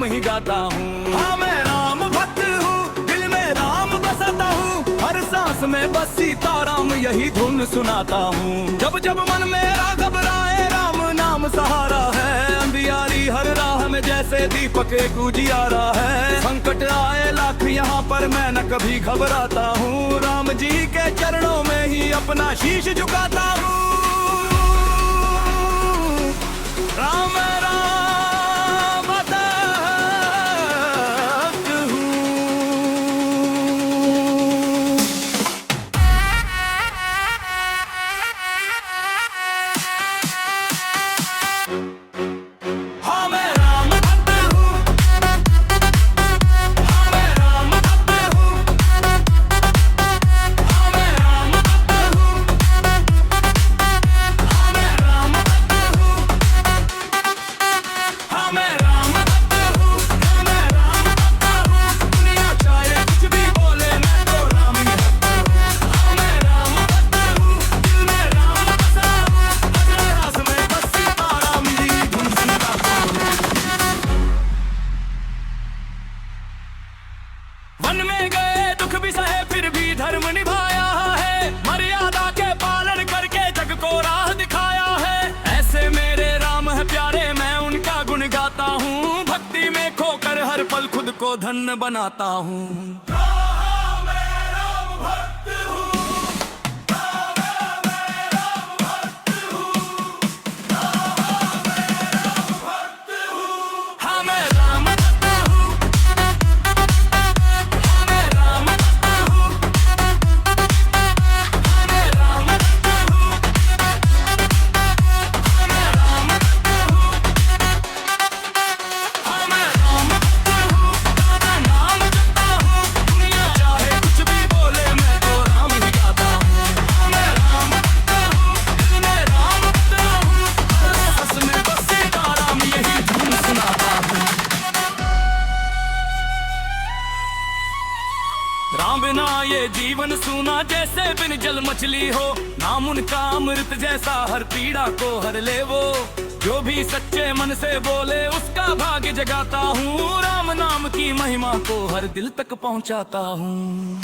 ही गाता हूँ। हाँ मैं राम भक्त हूँ, दिल में राम बसाता हूँ, हर सांस में बस सीता राम यही धुन सुनाता हूँ। जब जब मन मेरा घबराए राम नाम सहारा है, अंधियारी हर राह में जैसे दीपक एक उजियारा है। संकट आए लाख यहाँ पर मैं न कभी घबराता हूँ, राम जी के चरणों में ही अपना शीश झुकाता हूँ। राम राम भक्त हूँ। हाँ मैं राम भक्त हूँ, हाँ मैं राम भक्त हूँ, हाँ मैं राम भक्त हूँ, हाँ मैं राम भक्त हूँ, हाँ मैं राम भक्त हूँ, हाँ मैं राम भक्त हूँ। दुनिया चाहे कुछ भी बोले मैं तो राम ही भक्त हूँ। हाँ मैं राम भक्त हूँ, दिल में राम बसा हूँ, हर रास में बस सीता राम ही धुन सुनाता हूँ। वन में गए दुख भी सहे फिर भी धर्म निभाया है, मर्यादा के पालन करके जग को राह दिखाया है। ऐसे मेरे राम है प्यारे, मैं उनका गुण गाता हूँ, भक्ति में खोकर हर पल खुद को धन्य बनाता हूँ। हाँ मैं राम भक्त हूँ, हाँ मैं राम भक्त हूँ, हाँ मैं राम भक्त हूँ, हाँ मैं राम भक्त हूँ, हाँ मैं राम भक्त हूँ, गाना नाम जपता हूँ। दुनिया चाहे कुछ भी बोले मैं तो राम ही गाता हूँ। हाँ मैं राम भक्त हूँ, दिल में राम बसा हूँ, हर सांस में बस सीता राम यही धुन सुनाता हूँ। राम बिना ये जीवन सूना जैसे बिन जल मछली हो, नाम उनका अमृत जैसा हर पीड़ा को हर ले वो। जो भी सच्चे मन से बोले उसका भाग्य जगाता हूँ, राम नाम की महिमा को हर दिल तक पहुँचाता हूँ।